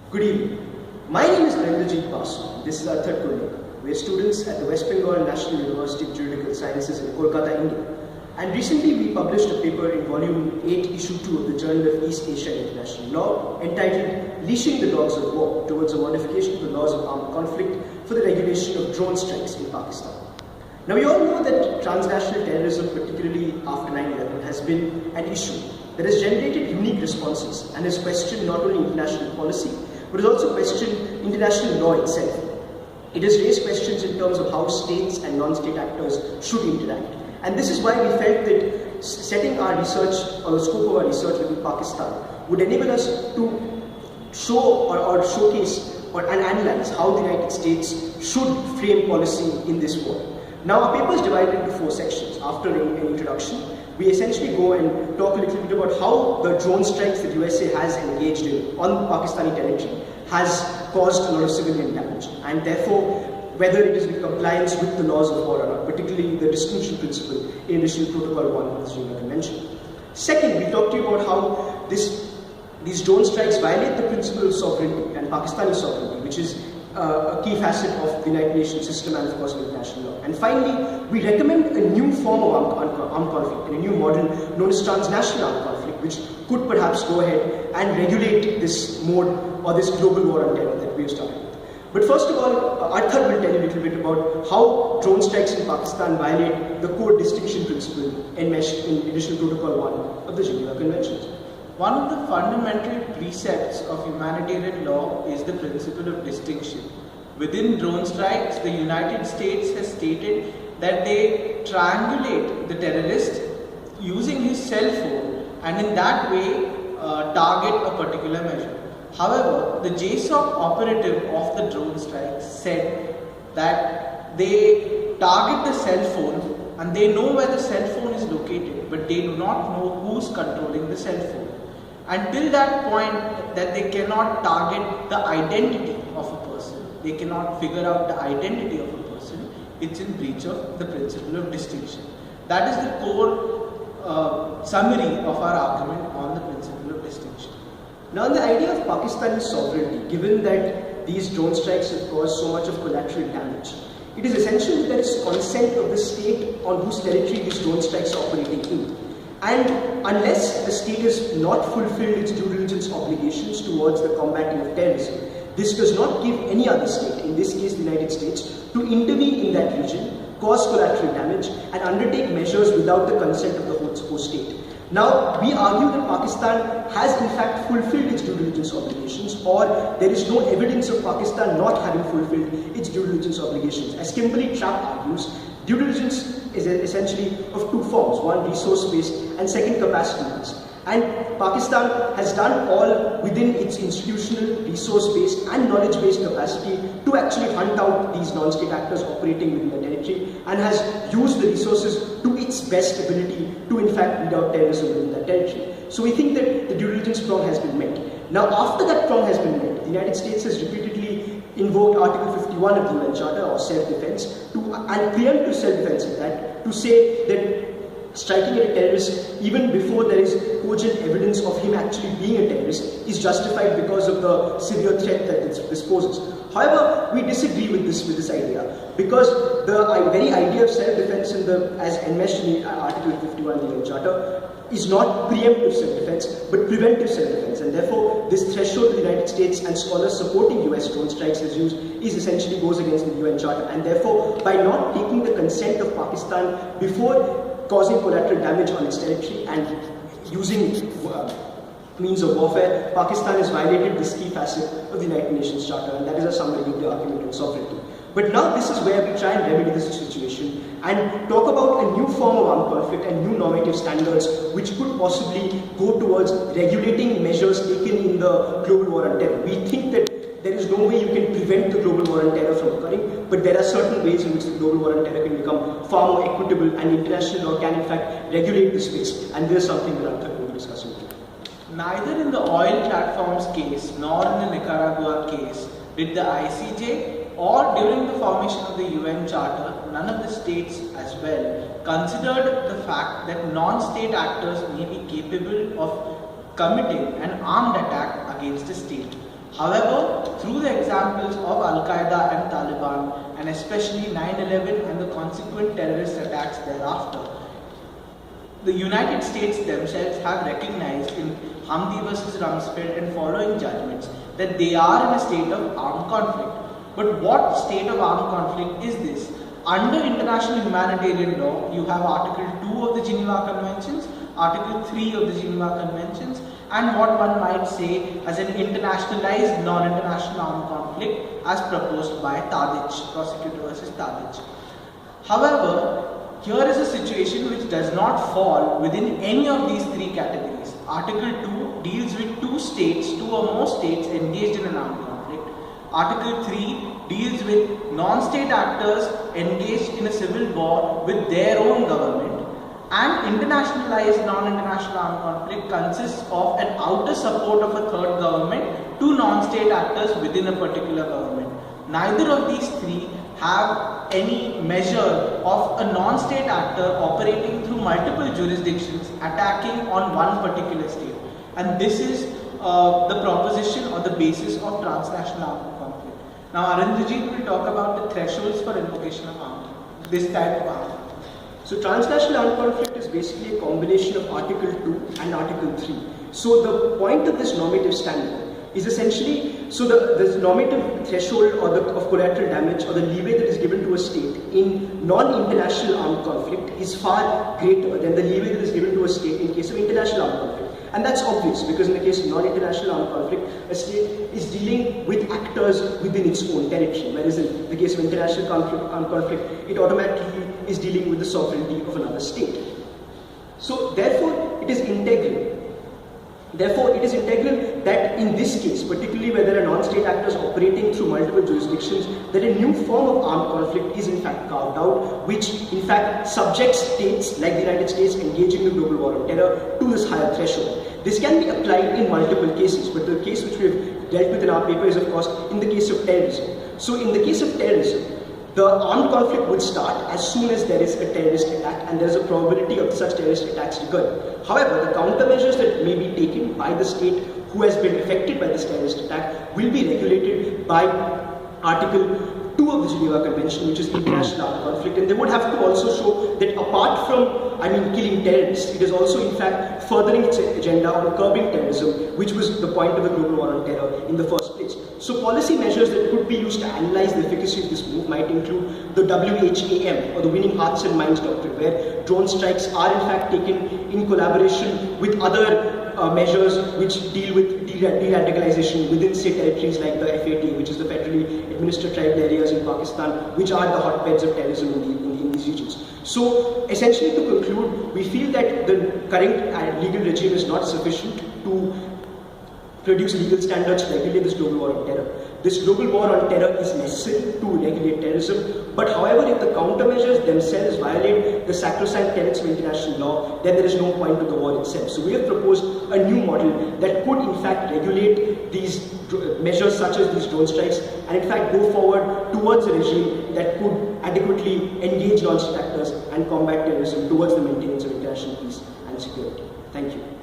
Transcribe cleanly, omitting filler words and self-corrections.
Good evening. My name is Narendrajit Basu. This is our third colleague. We are students at the West Bengal National University of Juridical Sciences in Kolkata, India. And recently we published a paper in volume 8, issue 2 of the Journal of East Asia International Law entitled Leashing the Dogs of War towards a modification of the laws of armed conflict for the regulation of drone strikes in Pakistan. Now we all know that transnational terrorism, particularly after 9/11, has been an issue that has generated unique responses and has questioned not only international policy, but has also questioned international law itself. It has raised questions in terms of how states and non-state actors should interact. And this is why we felt that setting our research, or the scope of our research within Pakistan, would enable us to show or showcase and analyze how the United States should frame policy in this war. Now our paper is divided into 4 sections. After an introduction, we essentially go and talk a little bit about how the drone strikes that USA has engaged in on Pakistani territory has caused a lot of civilian damage, and therefore whether it is in compliance with the laws of war or not, particularly the distinction principle in Additional Protocol 1 of the Geneva Convention. Second, we talk to you about how these drone strikes violate the principle of sovereignty and Pakistani sovereignty, which is a key facet of the United Nations system and of course international law. And finally, we recommend a new form of armed conflict, and a new model known as transnational armed conflict, which could perhaps go ahead and regulate this mode or this global war on terror that we have started with. But first of all, Arthur will tell you a little bit about how drone strikes in Pakistan violate the core distinction principle enmeshed in Additional Protocol 1 of the Geneva Conventions. One of the fundamental precepts of humanitarian law is the principle of distinction. Within drone strikes, the United States has stated that they triangulate the terrorist using his cell phone and in that way target a particular measure. However, the JSOC operative of the drone strike said that they target the cell phone and they know where the cell phone is located, but they do not know who's controlling the cell phone. Until that point that they cannot target the identity of a person, they cannot figure out the identity of a person, it's in breach of the principle of distinction. That is the core summary of our argument on the principle of distinction. Now, the idea of Pakistani sovereignty, given that these drone strikes have caused so much of collateral damage, it is essential that there is consent of the state on whose territory these drone strikes are operating in. And unless the state has not fulfilled its due diligence obligations towards the combating of terrorism, this does not give any other state, in this case the United States, to intervene in that region, cause collateral damage, and undertake measures without the consent of the host state. Now, we argue that Pakistan has in fact fulfilled its due diligence obligations, or there is no evidence of Pakistan not having fulfilled its due diligence obligations. As Kimberly Trapp argues, due diligence is essentially of 2 forms, one resource-based and second capacity-based. And Pakistan has done all within its institutional, resource-based and knowledge-based capacity to actually hunt out these non-state actors operating within the territory, and has used the resources to its best ability to in fact weed out terrorism within that territory. So we think that the due diligence prong has been met. Now, after that prong has been met, the United States has repeatedly invoked Article 51 of the UN Charter, or self-defense, and preemptive self-defense in that, to say that striking at a terrorist even before there is cogent evidence of him actually being a terrorist is justified because of the severe threat that this poses. However, we disagree with this idea, because the very idea of self-defense as enmeshed in Article 51 of the UN Charter is not preemptive self-defense but preventive self-defense, and therefore this threshold the United States and scholars supporting US drone strikes has used is essentially goes against the UN Charter, and therefore by not taking the consent of Pakistan before causing collateral damage on its territory and using means of warfare, Pakistan has violated this key facet of the United Nations Charter, and that is a summary of the argument on sovereignty. But now this is where we try and remedy this situation and talk about a new form of armed conflict and new normative standards which could possibly go towards regulating measures taken in the global war on terror. We think that there is no way you can prevent the global war on terror from occurring, but there are certain ways in which the global war on terror can become far more equitable, and international law can in fact regulate this risk, and this is something that Arthur will be discussing today. Neither in the oil platforms case nor in the Nicaragua case did the ICJ, or during the formation of the UN Charter, none of the states as well considered the fact that non-state actors may be capable of committing an armed attack against a state. However, through the examples of Al-Qaeda and Taliban, and especially 9/11 and the consequent terrorist attacks thereafter, the United States themselves have recognized in Hamdi versus Rumsfeld and following judgments that they are in a state of armed conflict. But what state of armed conflict is this? Under international humanitarian law, you have Article 2 of the Geneva Conventions, Article 3 of the Geneva Conventions, and what one might say as an internationalized non-international armed conflict as proposed by Tadic, prosecutor versus Tadic. However, here is a situation which does not fall within any of these three categories. Article 2 deals with two or more states engaged in an armed conflict. Article 3 deals with non-state actors engaged in a civil war with their own government. And internationalized non-international armed conflict consists of an outer support of a third government to non-state actors within a particular government. Neither of these three have any measure of a non-state actor operating through multiple jurisdictions attacking on one particular state. And this is the proposition or the basis of transnational armed conflict. Now Arindajit will talk about the thresholds for invocation of this type of armed conflict. So transnational armed conflict is basically a combination of Article 2 and Article 3. So the point of this normative standard is essentially, so the normative threshold or of collateral damage or the leeway that is given to a state in non-international armed conflict is far greater than the leeway that is given to a state in case of international armed conflict. And that's obvious because in the case of non-international armed conflict, a state is dealing with actors within its own territory, whereas in the case of international armed conflict, it automatically is dealing with the sovereignty of another state. So therefore, it is integral. Therefore, it is integral that in this case, particularly where there are non-state actors operating through multiple jurisdictions, that a new form of armed conflict is in fact carved out, which in fact subjects states like the United States engaging in the global war on terror to this higher threshold. This can be applied in multiple cases, but the case which we have dealt with in our paper is of course in the case of terrorism. So in the case of terrorism, the armed conflict would start as soon as there is a terrorist attack and there is a probability of such terrorist attacks occurring. However, the countermeasures that may be taken by the state who has been affected by this terrorist attack will be regulated by Article 2 of the Geneva Convention, which is international armed conflict, and they would have to also show that apart from, killing terrorists, it is also in fact furthering its agenda on curbing terrorism, which was the point of the global war on terror in the first place. So policy measures that could be used to analyze the efficacy of this move might include the WHAM, or the Winning Hearts and Minds Doctrine, where drone strikes are in fact taken in collaboration with other measures which deal with de-radicalization within state territories like the FAT, which is the federally administered tribal areas in Pakistan, which are the hotbeds of terrorism in these regions. So essentially to conclude, we feel that the current legal regime is not sufficient to produce legal standards to regulate this global war on terror. This global war on terror is necessary to regulate terrorism, but however, if the countermeasures themselves violate the sacrosanct tenets of international law, then there is no point to the war itself. So we have proposed a new model that could in fact regulate these measures such as these drone strikes and in fact go forward towards a regime that could adequately engage non-state actors and combat terrorism towards the maintenance of international peace and security. Thank you.